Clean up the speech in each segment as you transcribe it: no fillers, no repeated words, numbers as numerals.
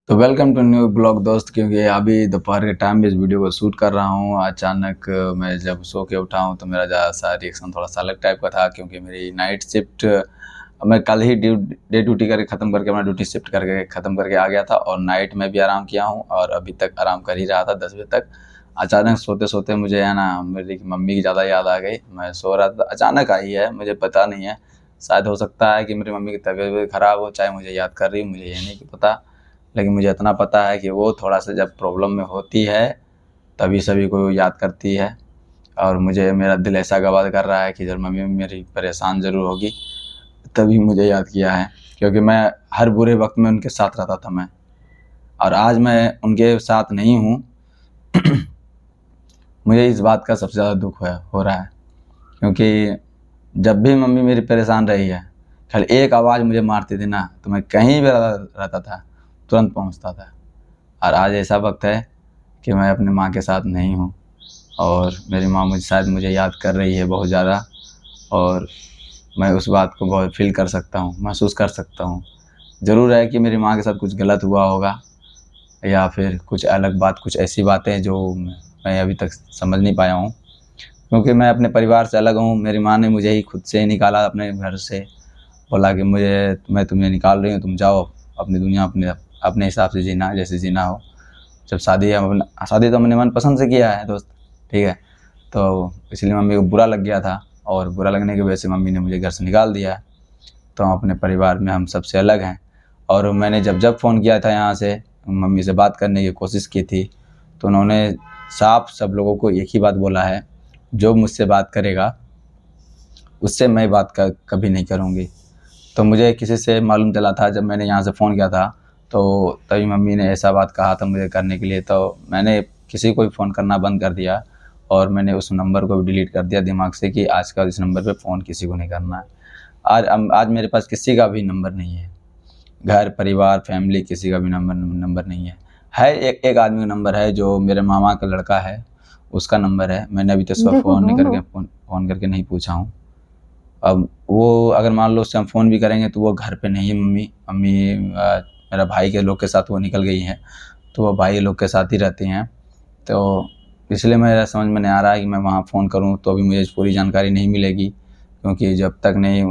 तो welcome to new blog दोस्त। क्योंकि अभी दोपहर के टाइम में इस वीडियो को शूट कर रहा हूँ। अचानक मैं जब सो के उठा हूँ तो मेरा ज़्यादा सा रिएक्शन थोड़ा सा अलग टाइप का था, क्योंकि मेरी नाइट शिफ्ट मैं कल ही डे ड्यूटी करके ख़त्म करके अपना ड्यूटी शिफ्ट करके ख़त्म करके आ गया था, और नाइट में भी आराम किया हूँ और अभी तक आराम कर ही रहा था 10 बजे तक। अचानक सोते सोते मुझे है ना मेरी मम्मी की ज़्यादा याद आ गई। मैं सो रहा था, अचानक आई है, मुझे पता नहीं है। शायद हो सकता है कि मेरी मम्मी की तबीयत ख़राब हो, चाहे मुझे याद कर रही हो, मुझे ये नहीं पता। लेकिन मुझे इतना पता है कि वो थोड़ा-सा जब प्रॉब्लम में होती है, तभी सभी को याद करती है। और मुझे मेरा दिल ऐसा गवाह कर रहा है कि जब मम्मी मेरी परेशान ज़रूर होगी, तभी मुझे याद किया है। क्योंकि मैं हर बुरे वक़्त में उनके साथ रहता था मैं, और आज मैं उनके साथ नहीं हूँ। मुझे इस बात का सबसे ज़्यादा दुःख हो रहा है, क्योंकि जब भी मम्मी मेरी परेशान रही है, खाली एक आवाज़ मुझे मारती थी ना, तो मैं कहीं भी रहता था, तुरंत पहुँचता था। और आज ऐसा वक्त है कि मैं अपनी माँ के साथ नहीं हूँ, और मेरी माँ मुझे याद कर रही है बहुत ज़्यादा। और मैं उस बात को बहुत फ़ील कर सकता हूँ, महसूस कर सकता हूँ। ज़रूर है कि मेरी माँ के साथ कुछ गलत हुआ होगा, या फिर कुछ अलग बात, कुछ ऐसी बातें जो मैं अभी तक समझ नहीं पाया हूँ। क्योंकि मैं अपने परिवार से अलग हूँ। मेरी माँ ने मुझे ही खुद से निकाला अपने घर से, बोला कि मैं तुम्हें निकाल रही हूँ, तुम जाओ अपनी दुनिया अपने हिसाब से जीना, जैसे जीना हो। जब शादी तो मैंने मनपसंद से किया है दोस्त, ठीक है। तो इसलिए मम्मी को बुरा लग गया था, और बुरा लगने की वजह से मम्मी ने मुझे घर से निकाल दिया। तो हम अपने परिवार में हम सबसे अलग हैं। और मैंने जब फ़ोन किया था यहाँ से, मम्मी से बात करने की कोशिश की थी, तो उन्होंने साफ सब लोगों को एक ही बात बोला है, जो मुझसे बात करेगा उससे मैं बात कभी नहीं करूँगी। तो मुझे किसी से मालूम चला था, जब मैंने यहाँ से फ़ोन किया था, तो तभी मम्मी ने ऐसा बात कहा था मुझे करने के लिए। तो मैंने किसी को भी फ़ोन करना बंद कर दिया, और मैंने उस नंबर को भी डिलीट कर दिया दिमाग से कि आज का इस नंबर पे फ़ोन किसी को नहीं करना है। आज मेरे पास किसी का भी नंबर नहीं है, घर परिवार फैमिली किसी का भी नंबर नहीं है। एक आदमी का नंबर है, जो मेरे मामा का लड़का है, उसका नंबर है। मैंने अभी तक उसको फ़ोन करके नहीं पूछा हूँ। अब वो अगर मान लो उससे हम फ़ोन भी करेंगे तो वो घर पे नहीं है। मम्मी मेरा भाई के लोग के साथ वो निकल गई हैं, तो वो भाई लोग के साथ ही रहती हैं। तो इसलिए मेरा समझ में नहीं आ रहा है कि मैं वहाँ फ़ोन करूँ तो अभी मुझे पूरी जानकारी नहीं मिलेगी, क्योंकि जब तक नहीं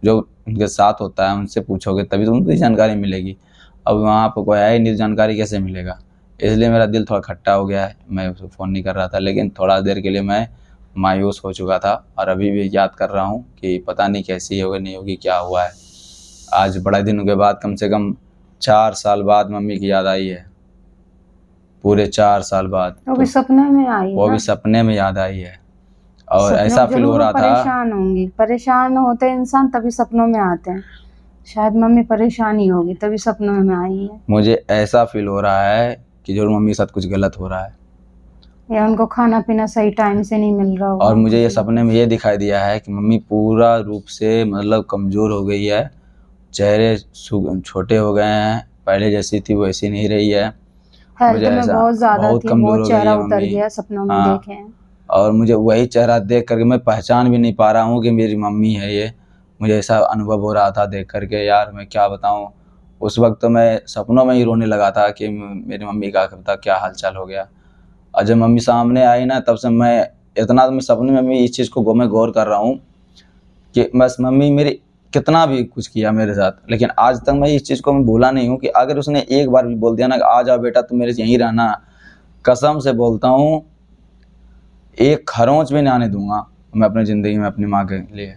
जो उनके साथ होता है उनसे पूछोगे तभी तो उनको जानकारी मिलेगी। अब वहाँ पे कोई है ही नहीं, जानकारी कैसे मिलेगा? इसलिए मेरा दिल थोड़ा खट्टा हो गया है, मैं उसको फ़ोन नहीं कर रहा था। लेकिन थोड़ा देर के लिए मैं मायूस हो चुका था, और अभी भी याद कर रहा हूँ कि पता नहीं कैसी होगी नहीं होगी, क्या हुआ है। आज बड़े दिनों के बाद, कम से कम 4 साल बाद मम्मी की याद आई है, पूरे 4 साल बाद। वो भी सपने में आई वो ना। भी सपने में याद आई है, और सपनों ऐसा फील हो जरूर वो रहा था। परेशान होंगी, परेशान होते हैं इंसान तभी सपनों में आते हैं। शायद मम्मी परेशान ही होगी तभी सपनों में आई है, मुझे ऐसा फील हो रहा है कि जरूर मम्मी के साथ कुछ गलत हो रहा है, या उनको खाना पीना सही टाइम से नहीं मिल रहा और होगा मुझे ये किसी सपने वजह में से। ये दिखाई दिया है कि मम्मी पूरा रूप से मतलब कमज़ोर हो गई है। चेहरे छोटे हो गए हैं, पहले जैसी थी वैसी नहीं रही है। मुझे हेल्थ में ऐसा बहुत ज्यादा बहुत थी, कमज़ोर बहुत हो गई चेहरा है उतर मम्मी। गया, सपनों में हाँ, देखे हैं। और मुझे वही चेहरा देख करके मैं पहचान भी नहीं पा रहा हूँ कि मेरी मम्मी है ये। मुझे ऐसा अनुभव हो रहा था देख करके, यार मैं क्या बताऊँ। उस वक्त तो मैं सपनों में ही रोने लगा था कि मेरी मम्मी का पता क्या हाल चाल हो गया। और जब मम्मी सामने आई ना, तब से मैं सपने में भी इस चीज़ को मैं गौर कर रहा हूँ कि बस मम्मी मेरी कितना भी कुछ किया मेरे साथ, लेकिन आज तक मैं इस चीज़ को मैं भूला नहीं हूँ कि अगर उसने एक बार भी बोल दिया ना कि आ जाओ बेटा तुम मेरे से यहीं रहना, कसम से बोलता हूँ एक खरोंच भी नहीं आने दूंगा मैं अपनी ज़िंदगी में अपनी माँ के लिए।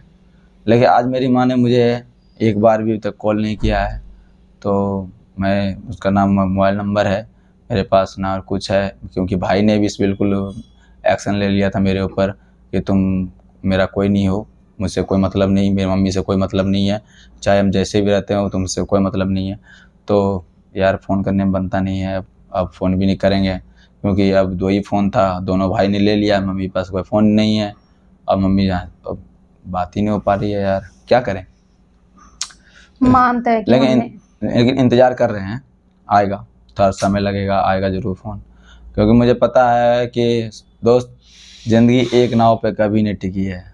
लेकिन आज मेरी माँ ने मुझे एक बार भी अभी तक कॉल नहीं किया है। तो मैं उसका मोबाइल नंबर है मेरे पास ना, और कुछ है, क्योंकि भाई ने भी इस बिल्कुल एक्शन ले लिया था मेरे ऊपर कि तुम मेरा कोई नहीं हो, मुझसे कोई मतलब नहीं, मेरी मम्मी से कोई मतलब नहीं है, चाहे हम जैसे भी रहते हो तुमसे कोई मतलब नहीं है। तो यार फ़ोन करने में बनता नहीं है, अब फ़ोन भी नहीं करेंगे, क्योंकि अब 2 ही फ़ोन था, दोनों भाई ने ले लिया, मम्मी के पास कोई फ़ोन नहीं है। अब मम्मी अब बात ही नहीं हो पा रही है यार, क्या करें? मानते हैं कि लेकिन हमने लेकिन इंतज़ार कर रहे हैं, आएगा, थोड़ा समय लगेगा, आएगा ज़रूर फ़ोन। क्योंकि मुझे पता है कि दोस्त, ज़िंदगी एक नाव पे कभी नहीं टिकी है।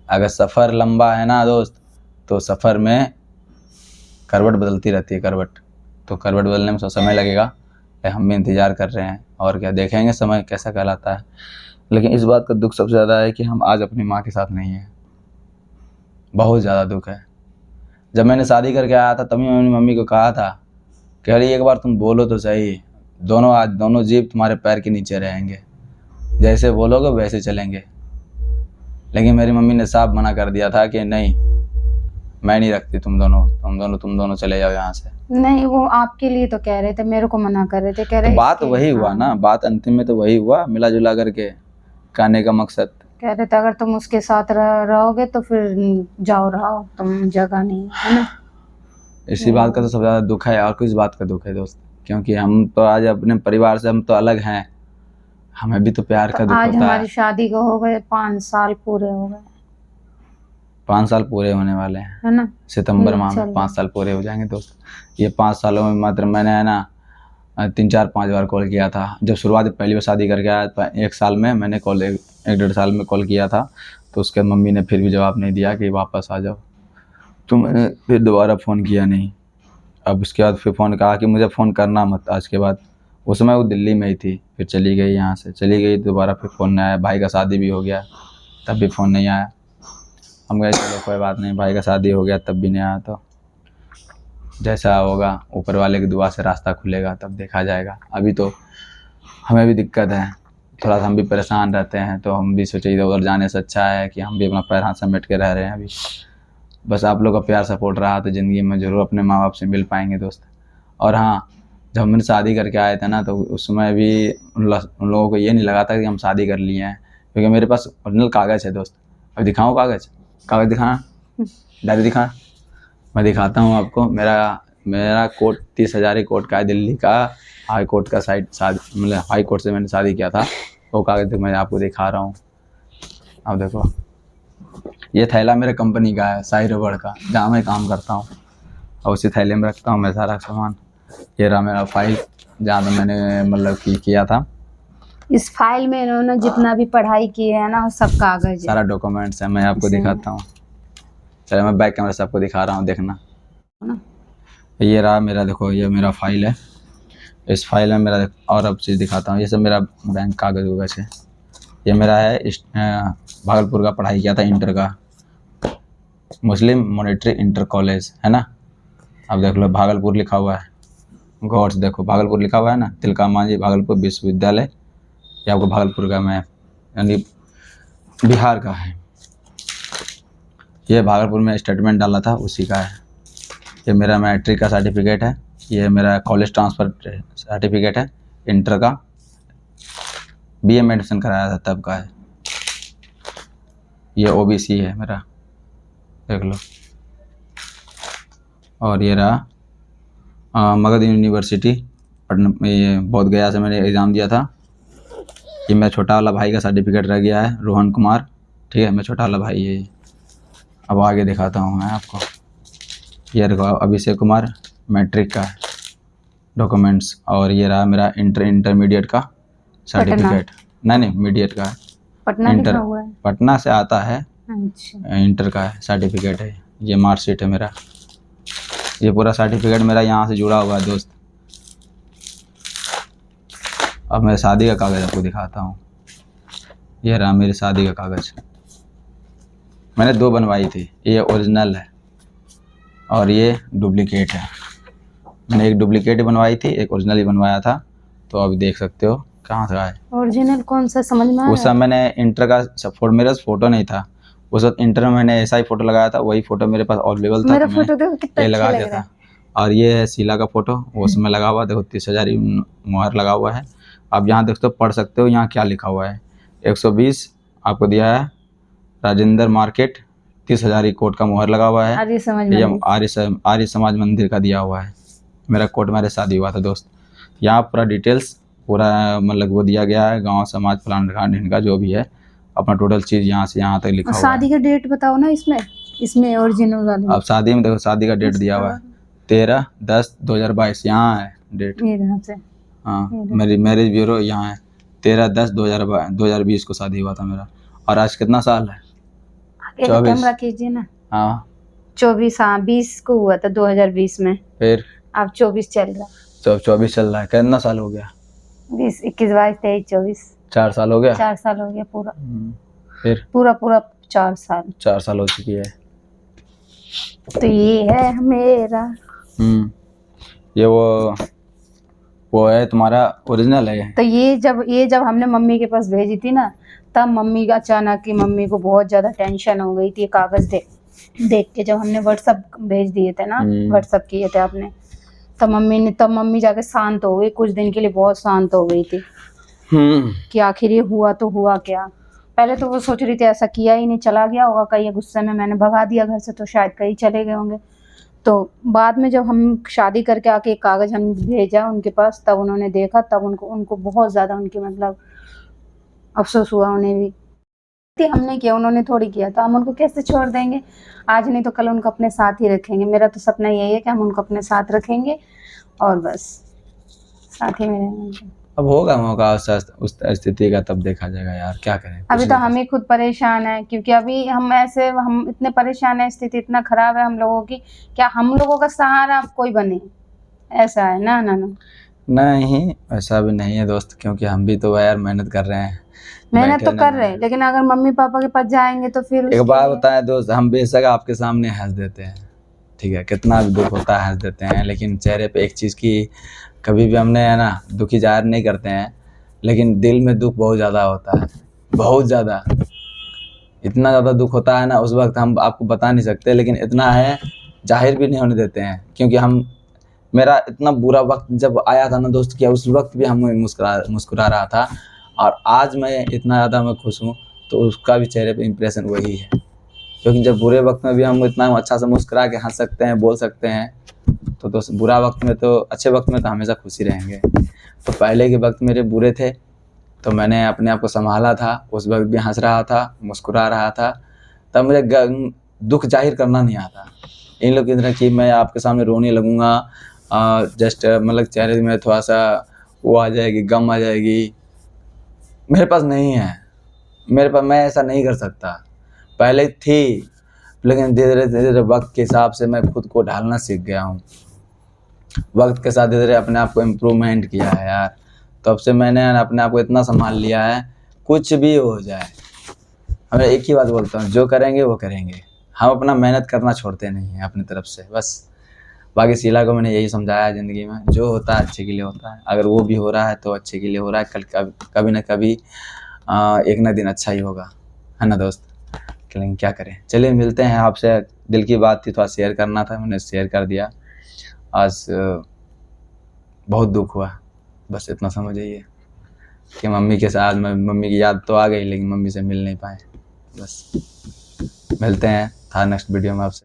अगर सफ़र लंबा है ना दोस्त, तो सफ़र में करवट बदलती रहती है, करवट। तो करवट बदलने में समय लगेगा, हम भी इंतज़ार कर रहे हैं और क्या, देखेंगे समय कैसा कहलाता है। लेकिन इस बात का दुख सबसे ज़्यादा है कि हम आज अपनी माँ के साथ नहीं हैं, बहुत ज़्यादा दुख है। जब मैंने शादी करके आया था तभी मैंने मम्मी को कहा था कि अरे एक बार तुम बोलो तो सही, दोनों जीभ तुम्हारे पैर के नीचे रहेंगे, जैसे बोलोगे वैसे चलेंगे। लेकिन मेरी मम्मी ने साफ मना कर दिया था कि नहीं, मैं नहीं रखती, तुम दोनों चले जाओ यहाँ से। नहीं, वो आपके लिए तो कह रहे थे, मेरे को मना कर रहे थे, कह रहे तो बात इसके- वही हुआ ना, बात अंतिम में तो वही हुआ, मिला जुला करके कहने का मकसद। कह रहे थे अगर तुम उसके साथ रहोगे तो फिर जाओ रहो, तुम जगह नहीं है ना। इसी बात का तो सबसे ज़्यादा दुख है, और किस बात का दुख है दोस्त, क्योंकि हम तो आज अपने परिवार से हम तो अलग हैं, हमें भी तो प्यार का तो दुख आज होता है। हमारी शादी को हो गए 5 साल पूरे हो गए, 5 साल पूरे होने वाले हैं, है ना। सितंबर माह में चलो। 5 साल पूरे हो जाएंगे दोस्त। ये 5 सालों में मात्र मैंने है ना 3-4-5 बार कॉल किया था। जब शुरुआत पहली बार शादी करके आया तो 1 साल में मैंने कॉल, 1-1.5 साल में कॉल किया था, तो उसके मम्मी ने फिर भी जवाब नहीं दिया कि वापस आ जाओ, तो मैंने फिर दोबारा फ़ोन किया नहीं। अब उसके बाद फिर फ़ोन कहा कि मुझे फ़ोन करना मत आज के बाद। उस समय वो दिल्ली में ही थी, फिर चली गई, यहाँ से चली गई, दोबारा फिर फ़ोन नहीं आया। भाई का शादी भी हो गया तब भी फ़ोन नहीं आया। हम कहे चलो कोई बात नहीं, भाई का शादी हो गया तब भी नहीं आया, तो जैसा होगा ऊपर वाले की दुआ से रास्ता खुलेगा तब देखा जाएगा। अभी तो हमें भी दिक्कत है, थोड़ा सा हम भी परेशान रहते हैं, तो हम भी सोचे इधर उधर जाने से अच्छा है कि हम भी अपना पैर हाथ समेट के रह रहे हैं अभी। बस आप लोग का प्यार सपोर्ट रहा तो ज़िंदगी में ज़रूर अपने माँ बाप से मिल पाएंगे दोस्त। और हाँ, जब हमने शादी करके आए थे ना, तो उस समय भी उन लोगों को ये नहीं लगा था कि हम शादी कर लिए हैं, क्योंकि मेरे पास ओरिजिनल कागज़ है दोस्त। अब दिखाऊँ कागज़ दिखाना, डायरी दिखाना, मैं दिखाता हूँ आपको। मेरा कोर्ट 30,000 कोर्ट का है, दिल्ली का हाई कोर्ट का मतलब हाई कोर्ट से मैंने शादी किया था, वो कागज़ मैं आपको दिखा रहा हूँ। अब देखो, ये थैला मेरे कंपनी का है, साई रबड़ का, जहाँ मैं काम करता हूँ, और उसी थैले में रखता हूँ मैं सारा सामान। ये रहा मेरा फाइल, जहाँ पे मैंने मतलब किया था। इस फाइल में इन्होंने जितना भी पढ़ाई की है ना, वो सब कागज है, सारा डॉक्यूमेंट्स है, मैं आपको दिखाता हूँ। चलो मैं बैक कैमरा से आपको दिखा रहा हूँ, देखना। ये रहा मेरा, देखो ये मेरा फाइल है, इस फाइल में मेरा और अब चीज़ दिखाता हूँ। ये सब मेरा बैंक कागज़ वगैरह है। ये मेरा है भागलपुर का, पढ़ाई किया था इंटर का, मुस्लिम मॉनेटरी इंटर कॉलेज है ना। अब देख लो भागलपुर लिखा हुआ है, गॉड्स देखो भागलपुर लिखा हुआ है ना, तिलका मांझी भागलपुर विश्वविद्यालय, ये आपको भागलपुर का मैं यानी बिहार का है। ये भागलपुर में स्टेटमेंट डाला था उसी का है। ये मेरा मैट्रिक का सर्टिफिकेट है, ये मेरा कॉलेज ट्रांसफ़र सर्टिफिकेट है इंटर का, BA में एडमिशन कराया था तब का है। ये OBC है मेरा, देख लो। और ये रहा मगध यूनिवर्सिटी पटना, ये बोध गया से मैंने एग्ज़ाम दिया था। ये मेरा छोटा वाला भाई का सर्टिफिकेट रह गया है, रोहन कुमार, ठीक है, मेरा छोटा वाला भाई है ये। अब आगे दिखाता हूँ मैं आपको। ये रहा अभिषेक कुमार, मैट्रिक का डॉक्यूमेंट्स। और ये रहा मेरा इंटरमीडिएट का सर्टिफिकेट, नहीं मीडिएट का है, पटना लिखा हुआ है, पटना से आता है, अच्छा। इंटर का है सर्टिफिकेट है। ये मार्कशीट है मेरा, ये पूरा सर्टिफिकेट मेरा यहाँ से जुड़ा हुआ है दोस्त। अब मैं शादी का कागज़ आपको दिखाता हूँ। ये रहा मेरी शादी का कागज़, मैंने 2 बनवाई थी, ये ओरिजिनल है और ये डुप्लीकेट है। मैंने एक डुप्लीकेट बनवाई थी, एक ओरिजिनल ही बनवाया था, तो अभी देख सकते हो कहाँ से आए। ओरिजिनल कौन सा समझ में आ उस रहा समय मैंने इंटर का फोटो, मेरा फ़ोटो नहीं था उस वक्त, इंटर में मैंने ऐसा ही फ़ोटो लगाया था, वही फ़ोटो मेरे पास अवेलेबल था, मेरा तो फोटो देखो कितना ये अच्छा लगा लग दिया रहा था। और ये है शीला का फ़ोटो, उसमें लगा हुआ, देखो 30,000 मुहर लगा हुआ है। आप यहाँ दोस्तों पढ़ सकते हो यहाँ क्या लिखा हुआ है। 120 आपको दिया है, राजेंद्र मार्केट, 30,000 कोट का मुहर लगा हुआ है। आर्य समाज ये मंदिर। आर्य समाज मंदिर का दिया हुआ है। मेरा कोर्ट मैरिज शादी हुआ था दोस्त। यहाँ पूरा डिटेल्स पूरा मतलब वो दिया गया है, गांव समाज फलान ढिकान इनका जो भी है, अपना टोटल चीज़ यहाँ से यहाँ तक लिखा हुआ है। शादी का डेट बताओ ना इसमें ओरिजिनल वाले अब शादी में देखो, शादी का डेट दिया हुआ है 13/10/2022, यहाँ है डेट। हाँ, मेरी मैरिज ब्यूरो यहाँ है, 13/10/2020 को शादी हुआ था मेरा। और आज कितना साल है? 24 कैमरा कीजिए ना। हाँ 24, हाँ 20 को हुआ था, 2020 में। फिर अब 24 चल रहा। तो 24 चल रहा है, कितना साल हो गया? 20, 21, 22, 23, 24। 4 साल हो गया। 4 साल हो गया पूरा। फिर पूरा 4 साल। 4 साल हो चुकी है। तो ये है मेरा। ये वो है तुम्हारा ओरिजिनल है। तो ये जब हमने मम्मी के पास भेजी थी ना, तब मम्मी का अचानक की मम्मी को बहुत ज्यादा टेंशन हो गई थी। कागज देख के जब हमने व्हाट्सएप भेज दिए थे ना, व्हाट्सएप किए थे आपने, तब मम्मी जाके शांत हो गई। कुछ दिन के लिए बहुत शांत हो गई थी कि आखिर ये हुआ तो हुआ क्या। पहले तो वो सोच रही थी ऐसा किया ही नहीं, चला गया होगा कहीं, गुस्से में मैंने भगा दिया घर से, तो शायद कहीं चले गए होंगे। तो बाद में जब हम शादी करके आके एक कागज हम भेजा उनके पास, तब उन्होंने देखा, तब उनको बहुत ज्यादा उनकी मतलब अफसोस हुआ उन्हें भी। हमने किया, उन्होंने थोड़ी किया, तो हम उनको कैसे छोड़ देंगे। आज नहीं तो कल उनको अपने साथ ही रखेंगे। मेरा तो सपना यही है कि हम उनको अपने साथ रखेंगे और बस साथ ही में रहेंगे। अब होगा मौका उस स्थिति का, तब देखा जाएगा यार, क्या करें। अभी तो हम ही खुद परेशान है, क्योंकि अभी हम इतने परेशान है, स्थिति इतना खराब है हम लोगों की। क्या हम लोगों का सहारा कोई बने, ऐसा है ना? नहीं, ऐसा भी नहीं है दोस्त, क्योंकि हम भी तो यार मेहनत कर रहे हैं। मेहनत तो कर रहे हैं, लेकिन अगर मम्मी पापा के पास जाएंगे तो फिर एक बात बताएं दोस्त, हम बेशक आपके सामने हंस देते हैं, ठीक है, कितना भी दुख होता है हंस देते हैं, लेकिन चेहरे पे एक चीज़ की कभी भी हमने है ना दुखी जाहिर नहीं करते हैं, लेकिन दिल में दुख बहुत ज़्यादा होता है, बहुत ज़्यादा। इतना ज़्यादा दुख होता है ना, उस वक्त हम आपको बता नहीं सकते, लेकिन इतना है जाहिर भी नहीं होने देते हैं। क्योंकि मेरा इतना बुरा वक्त जब आया था ना दोस्त, कि उस वक्त भी हम मुस्कुरा रहा था, और आज मैं इतना ज़्यादा मैं खुश हूँ, तो उसका भी चेहरे पे इम्प्रेशन वही है। क्योंकि जब बुरे वक्त में भी हम इतना अच्छा से मुस्कुरा के हंस सकते हैं, बोल सकते हैं, तो दोस्त बुरा वक्त में तो, अच्छे वक्त में तो हमेशा खुशी रहेंगे। तो पहले के वक्त मेरे बुरे थे, तो मैंने अपने आप को संभाला था, उस वक्त भी हंस रहा था, मुस्कुरा रहा था, तब मुझे दुख जाहिर करना नहीं आता। इन लोग की तरह कि मैं आपके सामने रोने लगूँगा, जस्ट मतलब चेहरे में थोड़ा सा वो आ जाएगी, गम आ जाएगी, मेरे पास नहीं है। मैं ऐसा नहीं कर सकता। पहले थी, लेकिन धीरे धीरे वक्त के हिसाब से मैं खुद को ढालना सीख गया हूँ। वक्त के साथ धीरे धीरे अपने आप को इम्प्रूवमेंट किया है यार। तब से मैंने अपने आप को इतना संभाल लिया है, कुछ भी हो जाए, हमें एक ही बात बोलता हूँ, जो करेंगे वो करेंगे। हम अपना मेहनत करना छोड़ते नहीं हैं अपनी तरफ से, बस। बाकी शीला को मैंने यही समझाया, ज़िंदगी में जो होता है अच्छे के लिए होता है। अगर वो भी हो रहा है तो अच्छे के लिए हो रहा है, कल कभी ना कभी एक ना दिन अच्छा ही होगा, है ना दोस्त। लेकिन क्या करें, चलिए मिलते हैं। आपसे दिल की बात थी, थोड़ा शेयर करना था, मैंने शेयर कर दिया। आज बहुत दुख हुआ, बस इतना समझ जाइए कि मम्मी के साथ मम्मी की याद तो आ गई, लेकिन मम्मी से मिल नहीं पाए। बस मिलते हैं था नेक्स्ट वीडियो में आपसे।